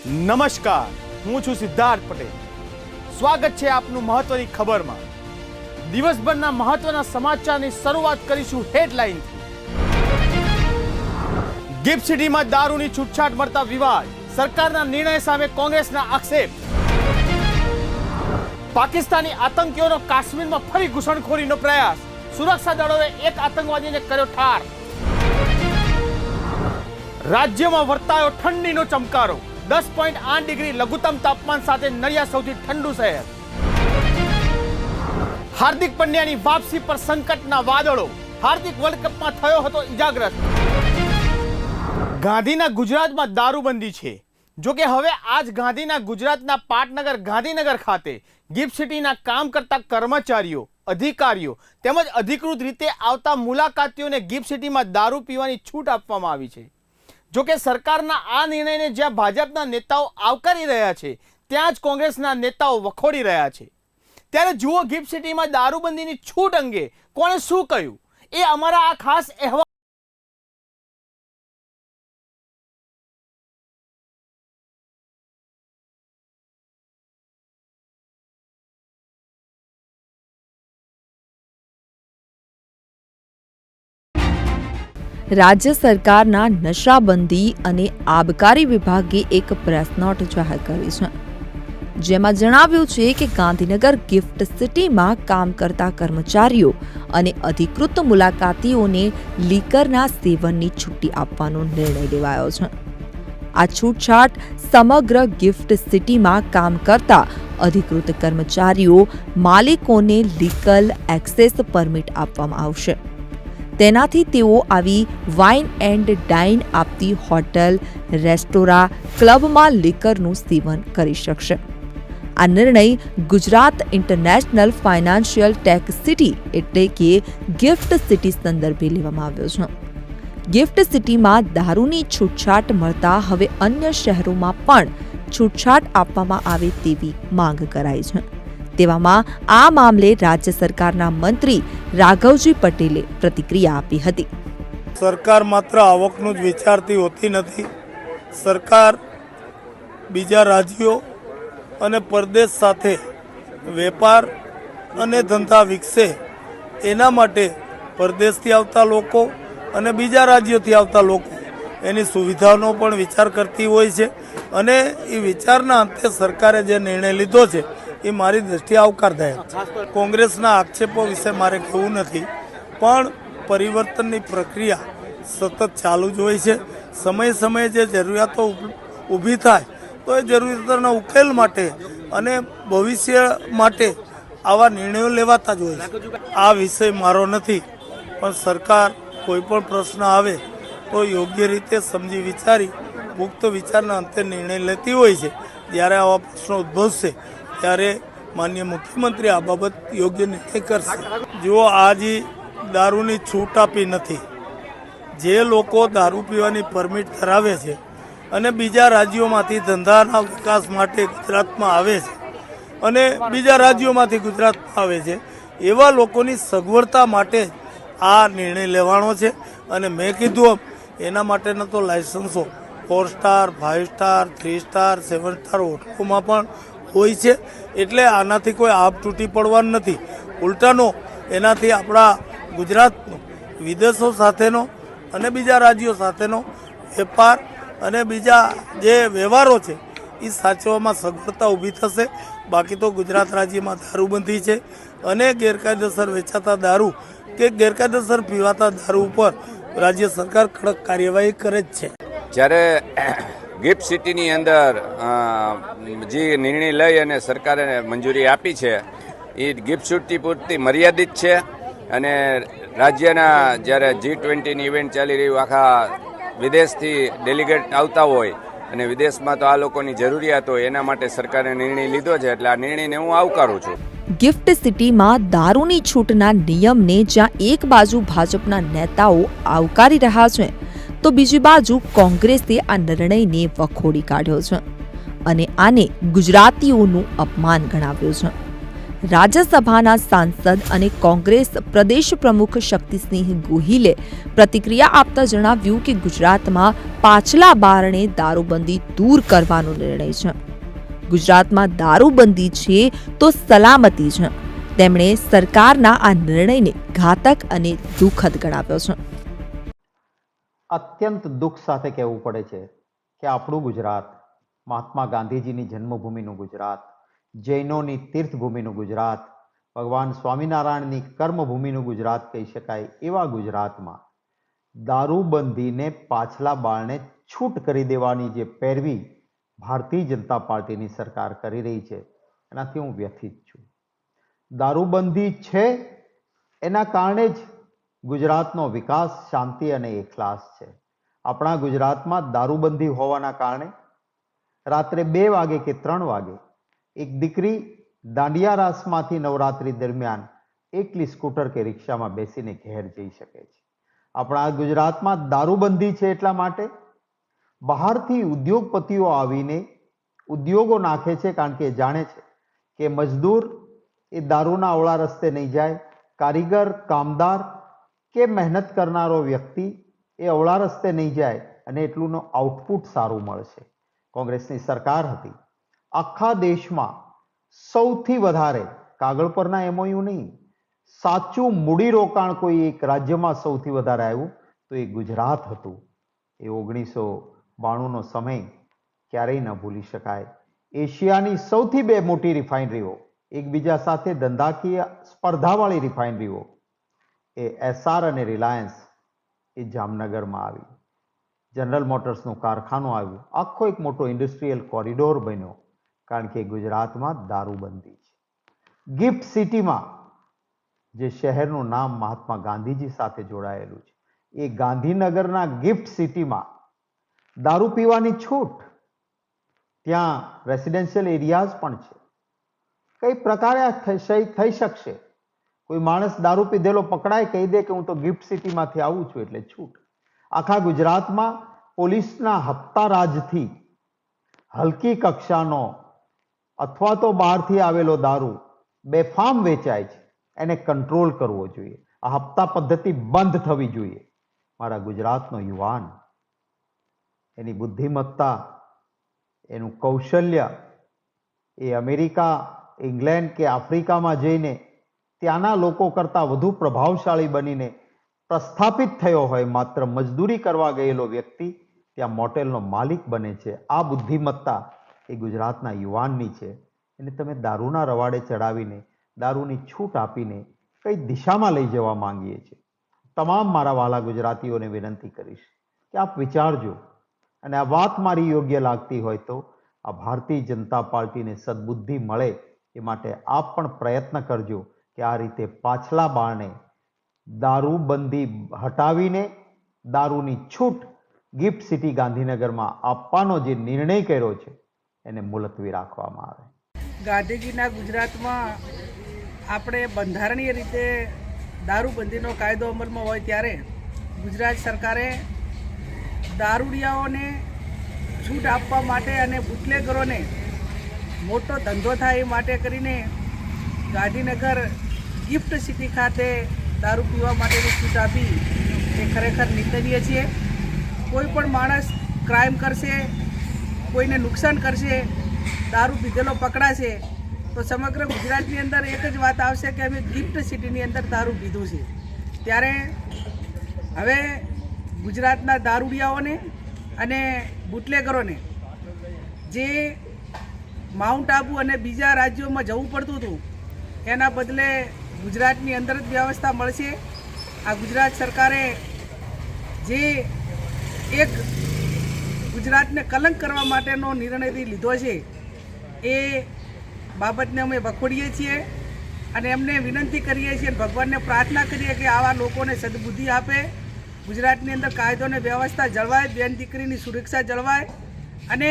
નમસ્કાર, હું છું સિદ્ધાર્થ પટેલ. સ્વાગત છે આપનું મહત્વની ખબરમાં. દિવસભરના મહત્વના સમાચારની શરૂઆત કરીશું હેડલાઇનથી. ગિફ્ટ સિટીમાં દારૂની છૂટછાટ મળતા વિવાદ, સરકારના નિર્ણય સામે કોંગ્રેસના આક્ષેપ. પાકિસ્તાની આતંકીઓનો કાશ્મીરમાં ફરી ઘૂસણખોરીનો પ્રયાસ, સુરક્ષા દળોએ એક આતંકવાદીને કર્યો ઠાર. રાજ્યમાં વર્તાયો ઠંડીનો ચમકારો, 10.8 ડિગ્રી લઘુત્તમ તાપમાન સાથે નડિયાદ સૌથી ઠંડુ શહેર. હાર્દિક પંડ્યાની વાપસી પર સંકટના વાદળો, હાર્દિક વર્લ્ડ કપમાં થયો હતો ઇજાગ્રસ્ત. ગાંધીના ગુજરાતમાં દારૂબંધી છે. જો કે હવે આજ ગાંધીના ગુજરાતના પાટનગર ગાંધીનગર ખાતે ગિફ્ટ સિટીના કામ કરતા કર્મચારીઓ, અધિકારીઓ તેમજ અધિકૃત રીતે આવતા મુલાકાતીઓને ગિફ્ટ સિટીમાં દારૂ પીવાની છૂટ આપવામાં આવી છે. જો કે સરકારના આ નિર્ણયને જ્યાં ભાજપના નેતાઓ આવકારી રહ્યા છે, ત્યાં જ કોંગ્રેસના નેતાઓ વખોડી રહ્યા છે. ત્યારે જુઓ ગિફ્ટ સિટીમાં દારૂબંધીની છૂટ અંગે કોણે શું કહ્યું, એ અમારા આ ખાસ અહેવાલ. રાજ્ય સરકારના નશાબંધી અને આબકારી વિભાગે એક પ્રેસ નોટ જાહેર કરી છે, જેમાં જણાવ્યું છે કે ગાંધીનગર ગિફ્ટ સિટીમાં કામ કરતા કર્મચારીઓ અને અધિકૃત મુલાકાતીઓને લીકરના સેવનની છુટ્ટી આપવાનો નિર્ણય લેવાયો છે. આ છૂટછાટ સમગ્ર ગિફ્ટ સિટીમાં કામ કરતા અધિકૃત કર્મચારીઓ, માલિકોને લીગલ એક્સેસ પરમિટ આપવામાં આવશે. તેનાથી તેઓ આવી વાઇન એન્ડ ડાઇન આપતી હોટલ, રેસ્ટોરાં, ક્લબમાં લીકરનું સેવન કરી શકશે. આ નિર્ણય Gujarat international financial tech city એટલે કે ગિફ્ટ સિટી સંદર્ભે લેવામાં આવ્યો છે. ગિફ્ટ સિટીમાં દારૂની છૂટછાટ મળતા હવે અન્ય શહેરોમાં પણ છૂટછાટ આપવામાં આવે તેવી માંગ કરાઈ છે. તેવામાં આ મામલે રાજ્ય સરકારના મંત્રી રાઘવજી પટેલે પ્રતિક્રિયા આપી હતી. સરકાર માત્ર આવકનું જ વિચારતી હોતી નથી. સરકાર બીજા રાજ્યો અને પરદેશ સાથે વેપાર અને ધંધા વિકસે એના માટે પરદેશથી આવતા લોકો અને બીજા રાજ્યોથી આવતા લોકો એની સુવિધાનો પણ વિચાર કરતી હોય છે. અને એ વિચારના અંતે સરકારે જે નિર્ણય લીધો છે એ મારી દ્રષ્ટિએ આવકારદાયક છે. કોંગ્રેસના આક્ષેપો વિશે મારે કહેવું નથી, પણ પરિવર્તનની પ્રક્રિયા સતત ચાલુ જ હોય છે. સમયે સમયે જે જરૂરિયાતો ઊભી થાય તો એ જરૂરિયાતોના ઉકેલ માટે અને ભવિષ્ય માટે આવા નિર્ણયો લેવાતા જ હોય છે. આ વિષય મારો નથી, પણ સરકાર કોઈ પણ પ્રશ્ન આવે તો યોગ્ય રીતે સમજી વિચારી મુક્ત વિચારના અંતે નિર્ણય લેતી હોય છે. જ્યારે આવા પ્રશ્નો ઉદ્ભવશે ત્યારે માનનીય મુખ્યમંત્રી આ બાબત યોગ્ય નિર્ણય કરશે. જો આજે દારૂની છૂટ આપી નથી, જે લોકો દારૂ પીવાની પરમિટ ધરાવે છે અને બીજા રાજ્યોમાંથી ધંધાના વિકાસ માટે ગુજરાતમાં આવે છે અને બીજા રાજ્યોમાંથી ગુજરાતમાં આવે છે, એવા લોકોની સગવડતા માટે આ નિર્ણય લેવાનો છે. અને મેં કીધું એના માટેના તો લાયસન્સો 4 સ્ટાર, 5 સ્ટાર, 3 સ્ટાર, 7 સ્ટાર હોટલોમાં પણ હોય છે. એટલે આનાથી કોઈ આપ તૂટી પડવાનું નથી. ઉલટાનો એનાથી આપણા ગુજરાતનો વિદેશો સાથેનો અને બીજા રાજ્યો સાથેનો વેપાર અને બીજા જે વ્યવહારો છે એ સાચવવામાં સગવડતા ઊભી થશે. બાકી તો ગુજરાત રાજ્યમાં દારૂબંધી છે અને ગેરકાયદેસર વેચાતા દારૂ કે ગેરકાયદેસર પીવાતા દારૂ ઉપર રાજ્ય સરકાર કડક કાર્યવાહી કરે જ છે. જ્યારે ગિફ્ટ સિટીની અંદર જે નિર્ણય લઈ અને સરકારે મંજૂરી આપી છે એ ગિફ્ટ સિટી પૂરતી મર્યાદિત છે. અને રાજ્યના જ્યારે G20ની ઇવેન્ટ ચાલી રહ્યું, આખા વિદેશથી ડેલિગેટ આવતા હોય અને વિદેશમાં તો આ લોકોની જરૂરિયાત હોય, એના માટે સરકારે નિર્ણય લીધો છે. એટલે આ નિર્ણયને હું આવકારું છું. ગિફ્ટ સિટીમાં દારૂની છૂટના નિયમને જ્યાં એક બાજુ ભાજપના નેતાઓ આવકારી રહ્યા છે, તો બીજી બાજુ કોંગ્રેસે આ નિર્ણયને વખોડી કાઢ્યો છે અને આને ગુજરાતીઓનું અપમાન ગણાવ્યું છે. રાજ્યસભાના સાંસદ અને કોંગ્રેસ પ્રદેશ પ્રમુખ શક્તિસિંહ ગોહિલે પ્રતિક્રિયા આપતા જણાવ્યું કે ગુજરાતમાં પાછલા બારણે દારૂબંધી દૂર કરવાનો નિર્ણય છે. ગુજરાતમાં દારૂબંધી છે તો સલામતી છે. તેમણે સરકારના આ નિર્ણયને ઘાતક અને દુઃખદ ગણાવ્યો છે. અત્યંત દુઃખ સાથે કહેવું પડે છે કે આપણું ગુજરાત, મહાત્મા ગાંધીજીની જન્મભૂમિનું ગુજરાત, જૈનોની તીર્થભૂમિનું ગુજરાત, ભગવાન સ્વામિનારાયણની કર્મભૂમિનું ગુજરાત કહી શકાય એવા ગુજરાતમાં દારૂબંધીને પાછલા બારણે છૂટ કરી દેવાની જે પેરવી ભારતીય જનતા પાર્ટીની સરકાર કરી રહી છે એનાથી હું વ્યથિત છું. દારૂબંધી છે એના કારણે જ ગુજરાતનો વિકાસ, શાંતિ અને એકલાસ છે. આપણા ગુજરાતમાં દારૂબંધી હોવાના કારણે રાત્રે 2 વાગે કે 3 વાગે એક દીકરી દાંડિયા રાસમાંથી નવરાત્રી દરમિયાન એકલી સ્કૂટર કે રિક્ષામાં બેસીને ઘેર જઈ શકે છે. આપણા ગુજરાતમાં દારૂબંધી છે એટલા માટે બહારથી ઉદ્યોગપતિઓ આવીને ઉદ્યોગો નાખે છે, કારણ કે જાણે છે કે મજદૂર એ દારૂના અવળા રસ્તે નહીં જાય, કારીગર, કામદાર કે મહેનત કરનારો વ્યક્તિ એ અવળા રસ્તે નહીં જાય અને એટલું આઉટપુટ સારું મળશે. કોંગ્રેસની સરકાર હતી, આખા દેશમાં સૌથી વધારે, કાગળ પરના MOU નહીં, સાચું મૂડીરોકાણ કોઈ એક રાજ્યમાં સૌથી વધારે આવ્યું તો એ ગુજરાત હતું. એ 1992નો સમય ક્યારેય ન ભૂલી શકાય. એશિયાની સૌથી 2 મોટી રિફાઇનરીઓ, એકબીજા સાથે ધંધાકીય સ્પર્ધાવાળી રિફાઇનરીઓ, એ SR અને રિલાયન્સ એ જામનગરમાં આવી. જનરલ મોટર્સનું કારખાનું આવ્યું. આખો એક મોટો ઇન્ડસ્ટ્રીયલ કોરિડોર બન્યો, કારણ કે ગુજરાતમાં દારૂબંધી છે. ગિફ્ટ સિટીમાં, જે શહેરનું નામ મહાત્મા ગાંધીજી સાથે જોડાયેલું છે, એ ગાંધીનગરના ગિફ્ટ સિટીમાં દારૂ પીવાની છૂટ. ત્યાં રેસિડેન્શિયલ એરિયાઝ પણ છે. કઈ પ્રકારે આ થઈ શકશે? કોઈ માણસ દારૂ પીધેલો પકડાય, કહી દે કે હું તો ગિફ્ટ સિટીમાંથી આવું છું એટલે છૂટ. આખા ગુજરાતમાં પોલીસના હપ્તા રાજથી હલકી કક્ષાનો અથવા તો બહારથી આવેલો દારૂ બેફામ વેચાય છે, એને કંટ્રોલ કરવો જોઈએ. આ હપ્તા પદ્ધતિ બંધ થવી જોઈએ. મારા ગુજરાતનો યુવાન એની બુદ્ધિમત્તા, એનું કૌશલ્ય એ અમેરિકા, ઇંગ્લેન્ડ કે આફ્રિકામાં જઈને ત્યાંના લોકો કરતાં વધુ પ્રભાવશાળી બનીને પ્રસ્થાપિત થયો હોય. માત્ર મજદૂરી કરવા ગયેલો વ્યક્તિ ત્યાં મોટેલનો માલિક બને છે. આ બુદ્ધિમત્તા એ ગુજરાતના યુવાનની છે. એને તમે દારૂના રવાડે ચડાવીને, દારૂની છૂટ આપીને કઈ દિશામાં લઈ જવા માંગીએ છીએ? તમામ મારા વાલા ગુજરાતીઓને વિનંતી કરીશ કે આપ વિચારજો, અને આ વાત મારી યોગ્ય લાગતી હોય તો આ ભારતીય જનતા પાર્ટીને સદબુદ્ધિ મળે એ માટે આપ પણ પ્રયત્ન કરજો કે આ રીતે પાછલા બારણે દારૂબંધી હટાવીને દારૂની છૂટ ગિફ્ટ સિટી ગાંધીનગરમાં આપવાનો જે નિર્ણય કર્યો છે એને મુલતવી રાખવામાં આવે. ગાંધીજીના ગુજરાતમાં આપણે બંધારણીય રીતે દારૂબંધીનો કાયદો અમલમાં હોય ત્યારે ગુજરાત સરકારે દારૂડિયાઓને છૂટ આપવા માટે અને બુટલેગરોને મોટો ધંધો થાય એ માટે કરીને ગાંધીનગર ગિફ્ટ સિટી ખાતે દારૂ પીવા માટેની છૂટ આપી એ ખરેખર નિંદનીય છે. કોઈ પણ માણસ ક્રાઇમ કરશે, કોઈને નુકસાન કરશે, દારૂ પીધેલો પકડાશે તો સમગ્ર ગુજરાતની અંદર એક જ વાત આવશે કે અમે ગિફ્ટ સિટીની અંદર દારૂ પીધું છે. ત્યારે હવે ગુજરાતના દારૂડિયાઓને અને બુટલેગરોને જે માઉન્ટ આબુ અને બીજા રાજ્યોમાં જવું પડતું હતું એના બદલે ગુજરાતની અંદર જ વ્યવસ્થા મળશે. આ ગુજરાત સરકારે જે એક ગુજરાતને કલંક કરવા માટેનો નિર્ણય લીધો છે એ બાબતને અમે વખોડીએ છીએ અને એમને વિનંતી કરીએ છીએ, ભગવાનને પ્રાર્થના કરીએ કે આવા લોકોને સદબુદ્ધિ આપે, ગુજરાતની અંદર કાયદો અને વ્યવસ્થા જળવાય, બેન દીકરીની સુરક્ષા જળવાય અને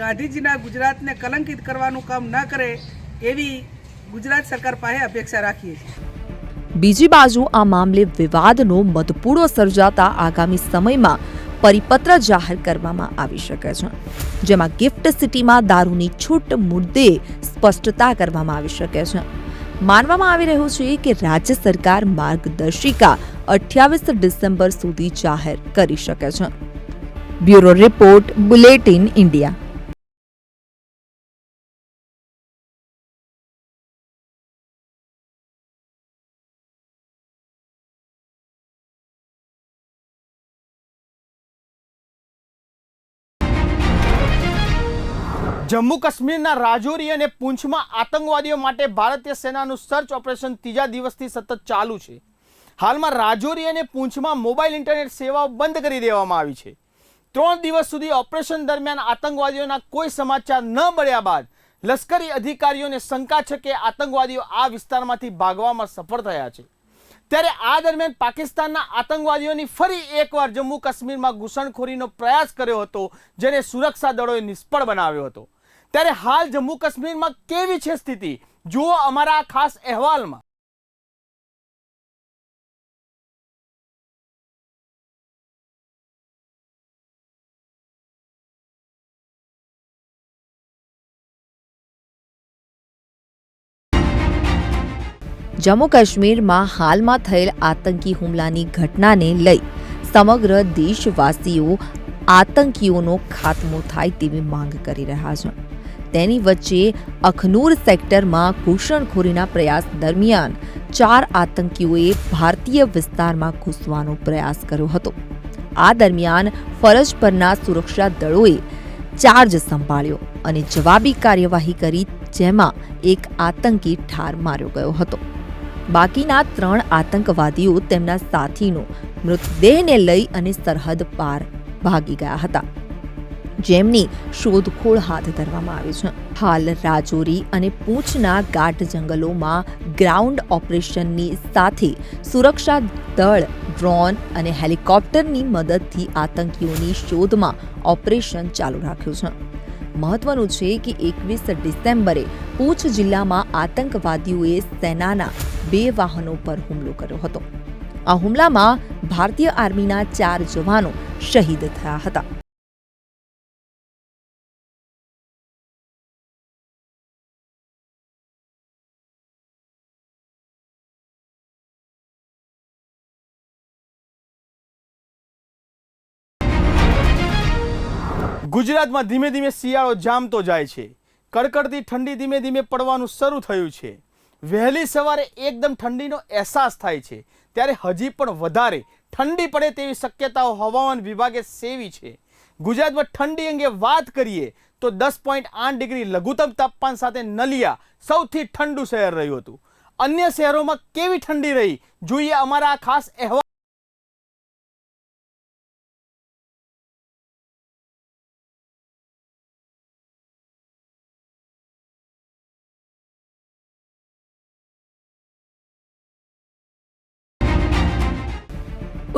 ગાંધીજીના ગુજરાતને કલંકિત કરવાનું કામ ન કરે એવી ગુજરાત સરકાર પાસે અપેક્ષા રાખીએ છીએ. બીજી બાજુ આ મામલે વિવાદનો મધપૂડો સર્જાતા આગામી સમયમાં પરિપત્ર જાહેર કરવામાં આવી શકે છે, જેમાં ગિફ્ટ સિટીમાં દારૂની છૂટ મુદ્દે સ્પષ્ટતા કરવામાં આવી શકે છે. માનવામાં આવી રહ્યું છે કે રાજ્ય સરકાર માર્ગદર્શિકા 28 ડિસેમ્બર સુધી જાહેર કરી શકે છે. Bureau report, bulletin India. Jammu કાશ્મીરના રાજૌરી અને પૂંછમાં આતંકવાદીઓ માટે ભારતીય સેનાનું સર્ચ ઓપરેશન ત્રીજા દિવસથી સતત ચાલુ છે. હાલમાં રાજૌરી અને પૂંછમાં મોબાઈલ ઇન્ટરનેટ સેવાઓ બંધ કરી દેવામાં આવી છે. 3 દિવસ સુધી ઓપરેશન દરમિયાન આતંકવાદીઓના કોઈ સમાચાર ન મળ્યા બાદ લશ્કરી અધિકારીઓને શંકા છે કે આતંકવાદીઓ આ વિસ્તારમાંથી ભાગવામાં સફળ થયા છે. ત્યારે આ દરમિયાન પાકિસ્તાનના આતંકવાદીઓની ફરી એકવાર જમ્મુ કાશ્મીરમાં ઘૂસણખોરીનો પ્રયાસ કર્યો હતો, જેને સુરક્ષા દળોએ નિષ્ફળ બનાવ્યો હતો. ત્યારે હાલ જમ્મુ કાશ્મીરમાં કેવી છે સ્થિતિ, જુઓ અમારા આ ખાસ અહેવાલમાં. જમ્મુ કાશ્મીરમાં હાલમાં થયેલ આતંકી હુમલાની ઘટનાને લઈ સમગ્ર દેશવાસીઓ આતંકીઓનો ખાત્મો થાય તેવી માંગ કરી રહ્યા છે. તેની વચ્ચે અખનૂર સેક્ટરમાં ઘૂસણખોરીના પ્રયાસ દરમિયાન 4 આતંકીઓએ ભારતીય વિસ્તારમાં ઘૂસવાનો પ્રયાસ કર્યો હતો. આ દરમિયાન ફરજ પરના સુરક્ષા દળોએ ચાર્જ સંભાળ્યો અને જવાબી કાર્યવાહી કરી, જેમાં એક આતંકી ઠાર માર્યો ગયો હતો. બાકીના 3 આતંકવાદીઓ તેમના સાથીનો મૃતદેહને લઈ અને સરહદ પાર ભાગી ગયા હતા, જેમની શોધખોળ હાથ ધરવામાં આવી છે. હાલ રાજૌરી અને પૂંછના ગાઢ જંગલોમાં ગ્રાઉન્ડ ઓપરેશનની સાથે સુરક્ષા દળ ડ્રોન અને હેલિકોપ્ટરની મદદથી આતંકીઓની શોધમાં ઓપરેશન ચાલુ રાખ્યું છે. મહત્વનું છે કે 21 ડિસેમ્બરે પૂંછ જિલ્લામાં આતંકવાદીઓએ સેનાના 2 વાહનો પર હુમલો કર્યો હતો. આ હુમલામાં ભારતીય આર્મીના 4 જવાનો શહીદ થયા હતા. ગુજરાતમાં ધીમે ધીમે શિયાળો જામતો જાય છે. કડકડતી ઠંડી ધીમે ધીમે પડવાનું શરૂ થયું છે. વહેલી સવારે એકદમ ઠંડીનો અહેસાસ થાય છે, ત્યારે હજી પણ વધારે ઠંડી પડે તેવી શક્યતાઓ હવામાન વિભાગે સેવી છે. ગુજરાતમાં ઠંડી અંગે વાત કરીએ તો 10.8 ડિગ્રી લઘુત્તમ તાપમાન સાથે નલિયા સૌથી ઠંડુ શહેર રહ્યું હતું. અન્ય શહેરોમાં કેવી ઠંડી રહી, જોઈએ અમારા આ ખાસ અહેવાલ.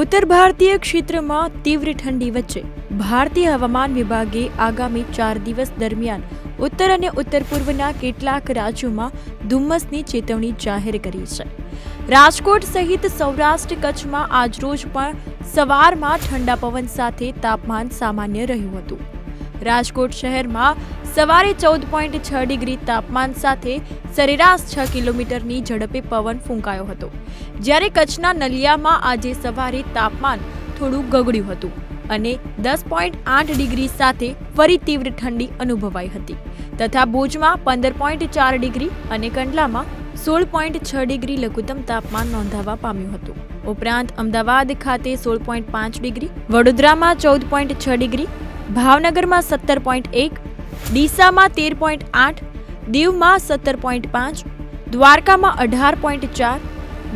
ઉત્તર ભારતીય ક્ષેત્રમાં તીવ્ર ઠંડી વચ્ચે ભારતીય હવામાન વિભાગે આગામી 4 દિવસ દરમિયાન ઉત્તર અને ઉત્તર પૂર્વના કેટલાક રાજ્યોમાં ધુમ્મસની ચેતવણી જાહેર કરી છે. રાજકોટ સહિત સૌરાષ્ટ્ર કચ્છમાં આજરોજ પણ સવારમાં ઠંડા પવન સાથે તાપમાન સામાન્ય રહ્યું હતું. રાજકોટ શહેરમાં સવારે 14.6 ડિગ્રી તાપમાન સાથે સરેરાશ 6 કિલોમીટરની ઝડપે પવન ફૂંકાયો હતો, જ્યારે કચ્છના નલિયામાં આજે સવારે તાપમાન થોડું ગગડ્યું હતું અને 10.8 ડિગ્રી સાથે ફરી તીવ્ર ઠંડી અનુભવાઈ હતી, તથા ભુજમાં 15.4 ડિગ્રી અને કંડલામાં 16.6 ડિગ્રી લઘુત્તમ તાપમાન નોંધાવા પામ્યું હતું. ઉપરાંત અમદાવાદ ખાતે 16.5 ડિગ્રી, વડોદરામાં 14.6 ડિગ્રી, ભાવનગરમાં 17.1, ડીસામાં 13.8, દીવમાં 17.5, દ્વારકામાં 18.4,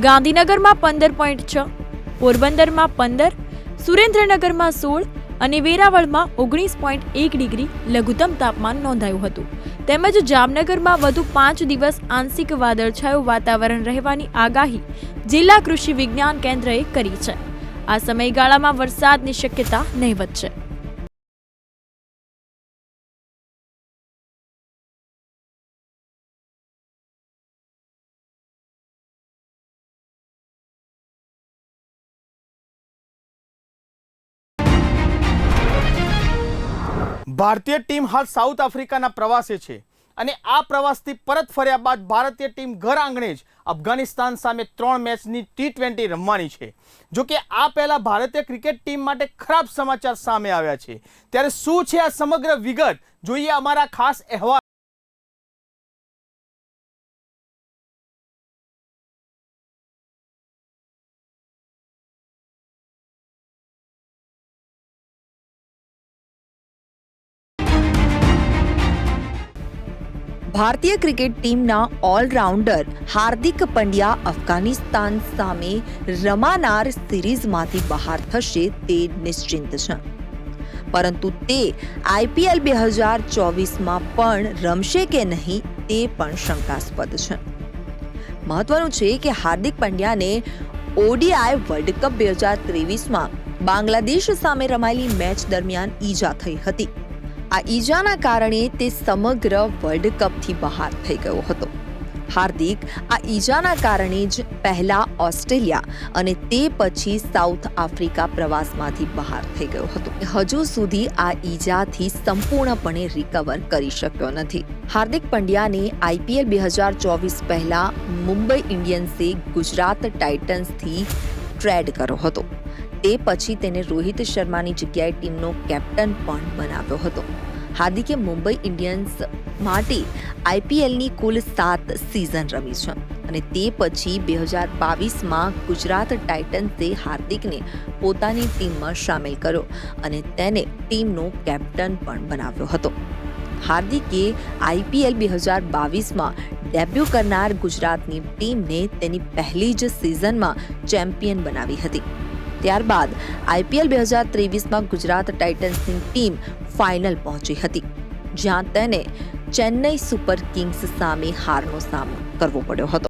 ગાંધીનગરમાં 15.6, પોરબંદરમાં 15, સુરેન્દ્રનગરમાં 16 અને વેરાવળમાં 19.1 ડિગ્રી લઘુત્તમ તાપમાન નોંધાયું હતું. તેમજ જામનગરમાં વધુ 5 દિવસ આંશિક વાદળછાયું વાતાવરણ રહેવાની આગાહી જિલ્લા કૃષિ વિજ્ઞાન કેન્દ્રએ કરી છે. આ સમયગાળામાં વરસાદની શક્યતા નહીવત છે. ભારતીય ટીમ હાલ સાઉથ આફ્રિકાના પ્રવાસે છે અને આ પ્રવાસથી પરત ફર્યા બાદ ભારતીય ટીમ ઘર આંગણે જ અફઘાનિસ્તાન સામે 3 મેચની T20 રમવાની છે. જો કે આ પહેલા ભારતીય ક્રિકેટ ટીમ માટે ખરાબ સમાચાર સામે આવ્યા છે. ત્યારે શું છે આ સમગ્ર વિગત, જોઈએ અમારા ખાસ અહેવાલ. ભારતીય ક્રિકેટ ટીમના ઓલરાઉન્ડર હાર્દિક પંડ્યા અફઘાનિસ્તાન સામે રમાનાર સિરીઝમાંથી બહાર થશે તે નિશ્ચિંત છે, પરંતુ તે IPL 2024માં પણ રમશે કે નહીં તે પણ શંકાસ્પદ છે. મહત્વનું છે કે હાર્દિક પંડ્યાને ODI વર્લ્ડ કપ 2023માં બાંગ્લાદેશ સામે રમાયેલી મેચ દરમિયાન ઈજા થઈ હતી. આ ઈજાના કારણે તે સમગ્ર વર્લ્ડ કપથી બહાર થઈ ગયો હતો. હાર્દિક આ ઈજાના કારણે જ પહેલા ઓસ્ટ્રેલિયા અને તે પછી સાઉથ આફ્રિકા પ્રવાસમાંથી બહાર થઈ ગયો હતો. હજુ સુધી આ ઈજાથી સંપૂર્ણપણે રિકવર કરી શક્યો નથી. હાર્દિક પંડ્યાને IPL 2024 પહેલા મુંબઈ ઇન્ડિયન્સે ગુજરાત ટાઇટન્સથી ટ્રેડ કર્યો હતો. તે પછી તેને રોહિત શર્માની જગ્યાએ ટીમનો કેપ્ટન પણ બનાવ્યો હતો. હાર્દિકે મુંબઈ ઇન્ડિયન્સ માટે IPLની કુલ 7 સિઝન રમી છે અને તે પછી 2022માં ગુજરાત ટાઇટન્સે હાર્દિકને પોતાની ટીમમાં સામેલ કર્યો અને તેને ટીમનો કેપ્ટન પણ બનાવ્યો હતો. હાર્દિકે IPL 2022માં ડેબ્યુ કરનાર ગુજરાતની ટીમને તેની પહેલી જ સિઝનમાં ચેમ્પિયન બનાવી હતી. ત્યારબાદ IPL 2023માં ગુજરાત ટાઇટન્સની ટીમ ફાઇનલ પહોંચી હતી, જ્યાં તેને ચેન્નઈ સુપર કિંગ્સ સામે હારનો સામનો કરવો પડ્યો હતો.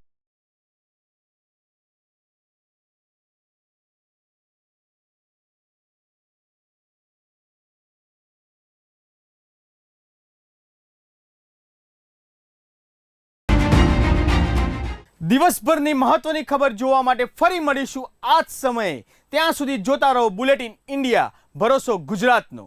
દિવસભરની મહત્વની ખબર જોવા માટે ફરી મળીશું આ જ સમયે. ત્યાં સુધી જોતા રહો બુલેટિન ઇન્ડિયા, ભરોસો ગુજરાતનો.